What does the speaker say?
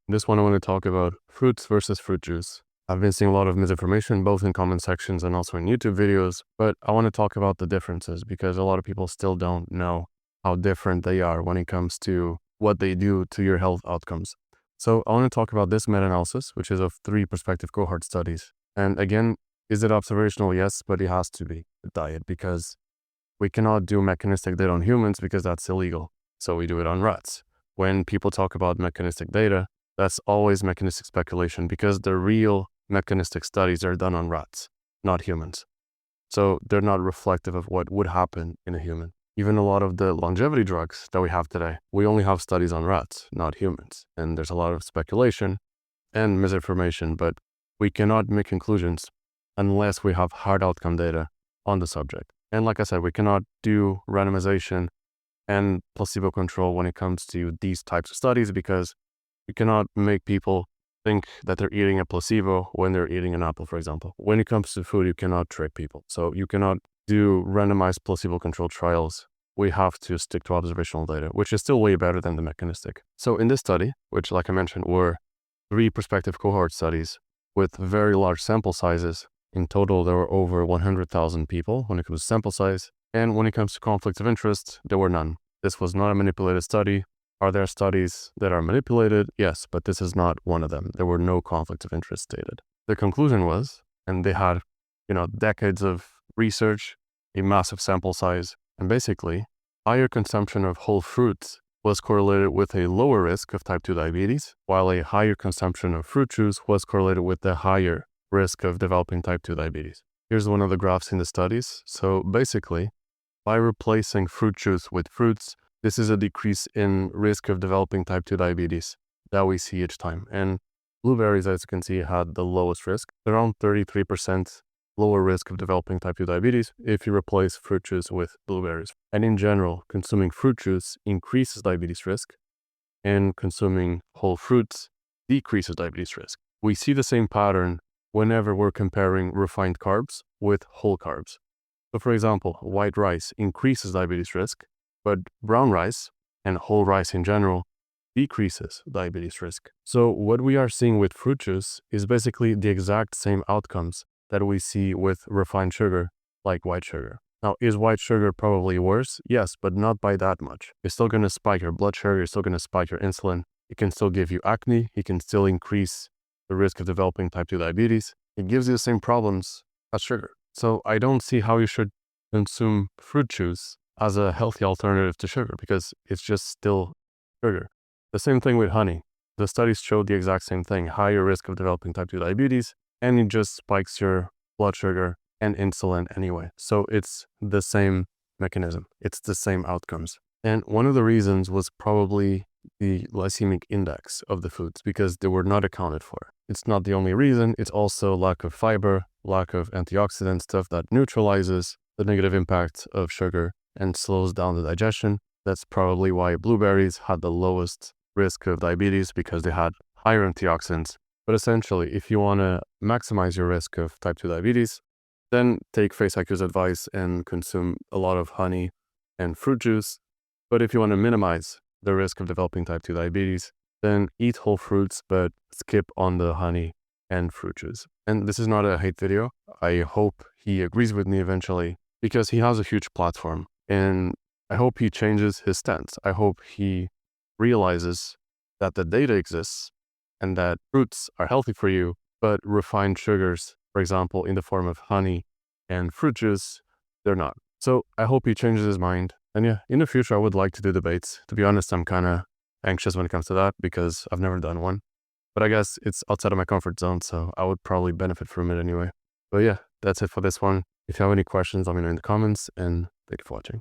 In this one, I want to talk about fruits versus fruit juice. I've been seeing a lot of misinformation, both in comment sections and also in YouTube videos, but I want to talk about the differences because a lot of people still don't know how different they are when it comes to what they do to your health outcomes. So I want to talk about this meta-analysis, which is of 3 prospective cohort studies. And again, is it observational? Yes, but it has to be a diet because we cannot do mechanistic data on humans because that's illegal. So we do it on rats. When people talk about mechanistic data, that's always mechanistic speculation because the real mechanistic studies are done on rats, not humans. So they're not reflective of what would happen in a human. Even a lot of the longevity drugs that we have today, we only have studies on rats, not humans. And there's a lot of speculation and misinformation, but we cannot make conclusions unless we have hard outcome data on the subject. And like I said, we cannot do randomization and placebo control when it comes to these types of studies because you cannot make people think that they're eating a placebo when they're eating an apple, for example. When it comes to food, you cannot trick people. So you cannot do randomized placebo-controlled trials. We have to stick to observational data, which is still way better than the mechanistic. So in this study, which like I mentioned, were 3 prospective cohort studies with very large sample sizes. In total, there were over 100,000 people when it comes to sample size. And when it comes to conflicts of interest, there were none. This was not a manipulated study. Are there studies that are manipulated? Yes, but this is not one of them. There were no conflicts of interest stated. The conclusion was, and they had, decades of research, a massive sample size, and basically, higher consumption of whole fruits was correlated with a lower risk of type 2 diabetes, while a higher consumption of fruit juice was correlated with the higher risk of developing type 2 diabetes. Here's one of the graphs in the studies. So basically, by replacing fruit juice with fruits, this is a decrease in risk of developing type 2 diabetes that we see each time. And blueberries, as you can see, had the lowest risk, around 33% lower risk of developing type 2 diabetes if you replace fruit juice with blueberries. And in general, consuming fruit juice increases diabetes risk, and consuming whole fruits decreases diabetes risk. We see the same pattern whenever we're comparing refined carbs with whole carbs. So for example, white rice increases diabetes risk, but brown rice and whole rice in general decreases diabetes risk. So what we are seeing with fruit juice is basically the exact same outcomes that we see with refined sugar, like white sugar. Now, is white sugar probably worse? Yes, but not by that much. It's still going to spike your blood sugar, it's still going to spike your insulin. It can still give you acne, it can still increase the risk of developing type 2 diabetes. It gives you the same problems as sugar. So I don't see how you should consume fruit juice as a healthy alternative to sugar because it's just still sugar. The same thing with honey. The studies showed the exact same thing, higher risk of developing type 2 diabetes, and it just spikes your blood sugar and insulin anyway. So it's the same mechanism. It's the same outcomes. And one of the reasons was probably the glycemic index of the foods because they were not accounted for. It's not the only reason. It's also lack of fiber, lack of antioxidant stuff that neutralizes the negative impact of sugar and slows down the digestion. That's probably why blueberries had the lowest risk of diabetes because they had higher antioxidants. But essentially, if you want to maximize your risk of type 2 diabetes, then take faceiq's advice and consume a lot of honey and fruit juice. But if you want to minimize the risk of developing type 2 diabetes, then eat whole fruits, but skip on the honey and fruit juice. And this is not a hate video. I hope he agrees with me eventually because he has a huge platform. And I hope he changes his stance. I hope he realizes that the data exists and that fruits are healthy for you, but refined sugars, for example, in the form of honey and fruit juice, they're not. So I hope he changes his mind. And yeah, in the future, I would like to do debates. To be honest, I'm kind of anxious when it comes to that because I've never done one. But I guess it's outside of my comfort zone, so I would probably benefit from it anyway. But yeah, that's it for this one. If you have any questions, let me know in the comments, and thank you for watching.